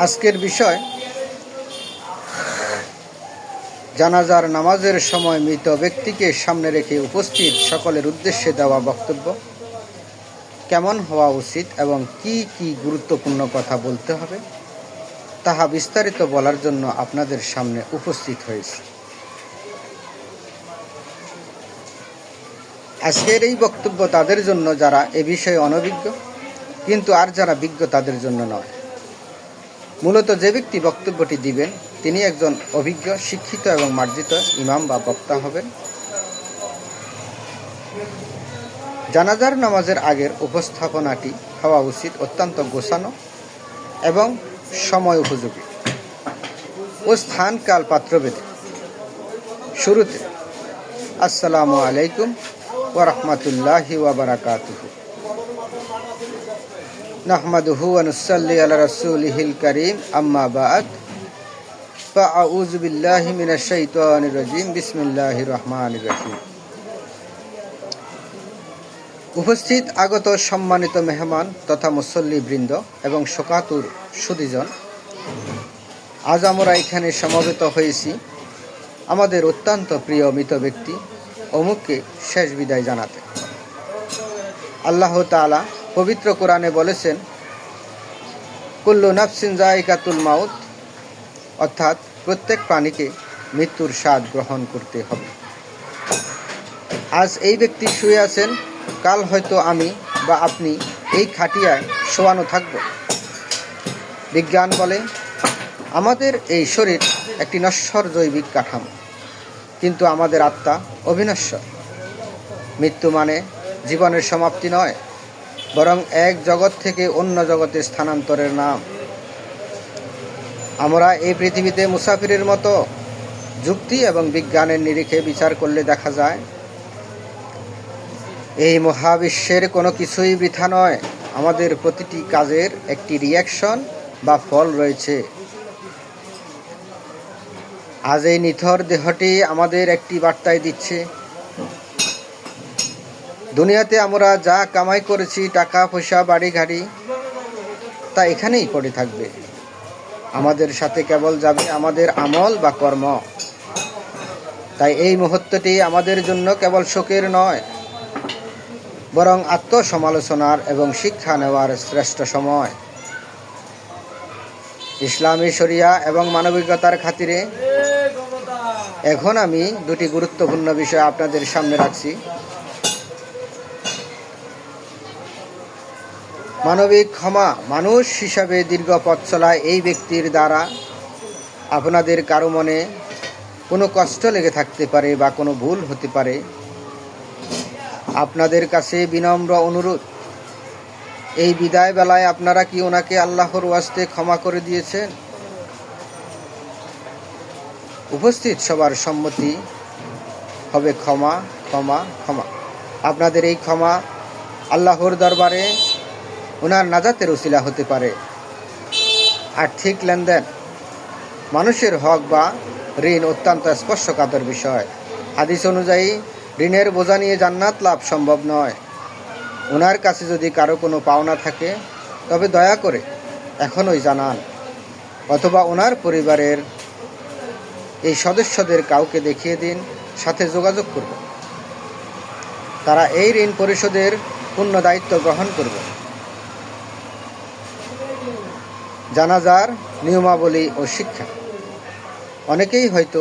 আজকের বিষয় জানাজার নামাজের সময় মৃত ব্যক্তিকে সামনে রেখে উপস্থিত সকলের উদ্দেশ্যে দেওয়া বক্তব্য কেমন হওয়া উচিত এবং কি কি গুরুত্বপূর্ণ কথা বলতে হবে তাহা বিস্তারিত বলার জন্য আপনাদের সামনে উপস্থিত হয়েছে। আজকের এই বক্তব্য তাদের জন্য যারা এ বিষয়ে অনভিজ্ঞ, কিন্তু আর যারা বিজ্ঞ তাদের জন্য নয়। মূলত যে ব্যক্তি বক্তব্যটি দিবেন তিনি একজন অভিজ্ঞ, শিক্ষিত এবং মার্জিত ইমাম বা বক্তা হবেন। জানাজার নামাজের আগের উপস্থাপনাটি হওয়া উচিত অত্যন্ত গোছানো এবং সময় উপযোগী ও স্থান কাল পাত্রভেদে। শুরুতে আসসালামু আলাইকুম ওয়া রাহমাতুল্লাহি ওয়া বারাকাতুহু। নাহমাদুহু ওয়া নুসাল্লি আলা রাসূলিহিল কারীম, আম্মা বা'দ, ফাআউযু বিল্লাহি মিনাশ শাইতানির রাজীম। বিসমিল্লাহির রহমানির রহিম। উপস্থিত আগত সম্মানিত মেহমান তথা মুসল্লিবৃন্দ এবং শোকাতুর সুধীজন, আজ আমরা এখানে সমবেত হয়েছি আমাদের অত্যন্ত প্রিয় মৃত ব্যক্তি অমুককে শেষ বিদায় জানাতে। আল্লাহ তাআলা পবিত্র কোরআনে বলেছেন, কুল্লু নাফসিন যায়িকাতুল মাউত, অর্থাৎ প্রত্যেক প্রাণীকে মৃত্যুর স্বাদ গ্রহণ করতে হবে। আজ এই ব্যক্তি শুয়ে আছেন, কাল হয়তো আমি বা আপনি এই খাটিয়ায় শোয়ানো থাকব। বিজ্ঞান বলে আমাদের এই শরীর একটি নশ্বর জৈবিক কাঠামো, কিন্তু আমাদের আত্মা অবিনশ্বর। মৃত্যু মানে জীবনের সমাপ্তি নয়, বরং এক জগৎ থেকে অন্য জগতে স্থানান্তরের নাম। আমরা এই পৃথিবীতে মুসাফিরের মতো যুক্তি এবং বিজ্ঞানের নিরিখে বিচার করলে দেখা যায় এই মহাবিশ্বের কোনো কিছুই বৃথা নয়। আমাদের প্রতিটি কাজের একটি রিয়াকশন বা ফল রয়েছে। আজ এই নিথর দেহটি আমাদের একটি বার্তায় দিচ্ছে, দুনিয়াতে আমরা যা কামাই করেছি, টাকা পয়সা, বাড়ি গাড়ি, তা এখানেই পড়ে থাকবে। আমাদের সাথে কেবল যাবে আমাদের আমল বা কর্ম। তাই এই মুহূর্তটি আমাদের জন্য কেবল শোকের নয়, বরং আত্মসমালোচনার এবং শিক্ষা নেওয়ার শ্রেষ্ঠ সময়। ইসলামী শরিয়া এবং মানবিকতার খাতিরে এখন আমি দুটি গুরুত্বপূর্ণ বিষয় আপনাদের সামনে রাখছি। মানবিক ক্ষমা। মানুষ হিসাবে দীর্ঘ পথ চলা এই ব্যক্তির দ্বারা আপনাদের কারো মনে কোনো কষ্ট লেগে থাকতে পারে বা কোনো ভুল হতে পারে। আপনাদের কাছে বিনম্র অনুরোধ, এই বিদায় বেলায় আপনারা কি ওনাকে আল্লাহর ওয়াস্তে ক্ষমা করে দিয়েছেন? উপস্থিত সবার সম্মতি হবে ক্ষমা, ক্ষমা, ক্ষমা। আপনাদের এই ক্ষমা আল্লাহর দরবারে ওনার নাজাতের উসিলা হতে পারে। আর্থিক লেনদেন, মানুষের হক বা ঋণ অত্যন্ত স্পর্শকাতর বিষয়। হাদিস অনুযায়ী ঋণের বোঝা নিয়ে জান্নাত লাভ সম্ভব নয়। ওনার কাছে যদি কারো কোনো পাওনা থাকে তবে দয়া করে এখনই জানান, অথবা ওনার পরিবারের এই সদস্যদের কাউকে দেখিয়ে দিন, সাথে যোগাযোগ করবে। তারা এই ঋণ পরিশোধের পূর্ণ দায়িত্ব গ্রহণ করবে। জানাজার নিয়মাবলী ও শিক্ষা। অনেকেই হয়তো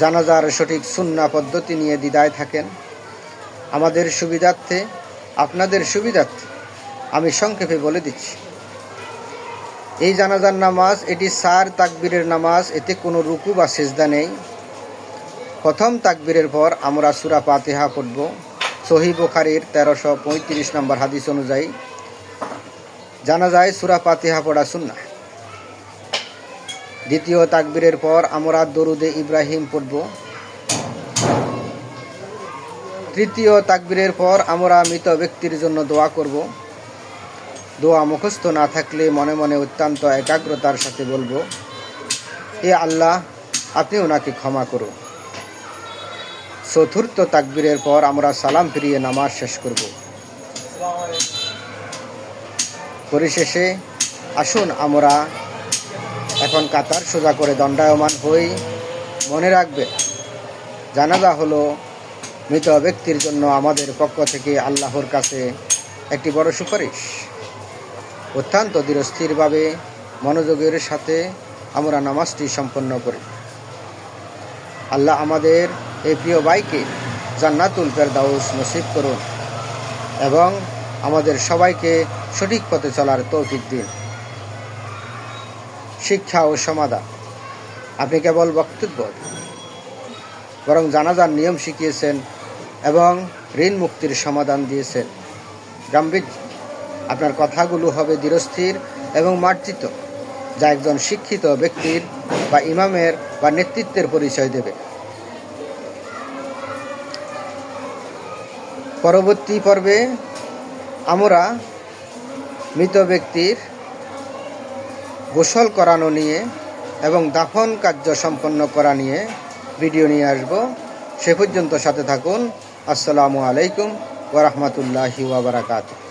জানাজার সঠিক সুন্নাহ পদ্ধতি নিয়ে দ্বিধায় থাকেন। আমাদের সুবিধার্থে, আপনাদের সুবিধার্থে আমি সংক্ষেপে বলে দিচ্ছি। এই জানাজার নামাজ এটি 4 তাকবীরের নামাজ। এতে কোনো রুকু বা সিজদা নেই। প্রথম তাকবীরের পর আমরা সূরা ফাতিহা পড়ব। সহিহ বুখারীর 1335 নম্বর হাদিস অনুযায়ী জানাজায় সূরা ফাতিহা পড়া সুন্নাহ। দ্বিতীয় তাকবীরের পর আমরা দরুদে ইব্রাহিম পড়ব। তৃতীয় তাকবীরের পর আমরা মৃত ব্যক্তির জন্য দোয়া করব। দোয়া মুখস্থ না থাকলে মনে মনে অত্যন্ত একাগ্রতার সাথে বলবো, হে আল্লাহ, আপনি ওনাকে ক্ষমা করুন। চতুর্থ তাকবীরের পর আমরা সালাম ফিরিয়ে নামাজ শেষ করব। পরিশেষে আসুন আমরা এখন কাতার সোজা করে দণ্ডায়মান হই। মনে রাখবে, জানাজা হলো মৃত ব্যক্তির জন্য আমাদের পক্ষ থেকে আল্লাহর কাছে একটি বড় সুপারিশ। অত্যন্ত ধীরস্থিরভাবে মনোযোগের সাথে আমরা নামাজটি সম্পন্ন করি। আল্লাহ আমাদের এই প্রিয় ভাইকে জান্নাতুল ফেরদাউস নসিব করুন এবং আমাদের সবাইকে সঠিক পথে চলার তৌফিক দিন। শিক্ষা ও সমাধান। আপনি কেবল বক্তব্য বরং জানাজার নিয়ম শিখিয়েছেন এবং ঋণ মুক্তির সমাধান দিয়েছেন। গাম্ভীর্য, আপনার কথাগুলো হবে ধীরস্থির এবং মার্জিত, যা একজন শিক্ষিত ব্যক্তির বা ইমামের বা নেতৃত্বের পরিচয় দেবে। পরবর্তী পর্বে আমরা মৃত ব্যক্তির গোসল করানো নিয়ে এবং দাফন কার্য সম্পন্ন করা নিয়ে ভিডিও নিয়ে আসব। সে পর্যন্ত সাথে থাকুন। আসসালামু আলাইকুম ওয়া রাহমাতুল্লাহি ওয়া বারাকাতুহু।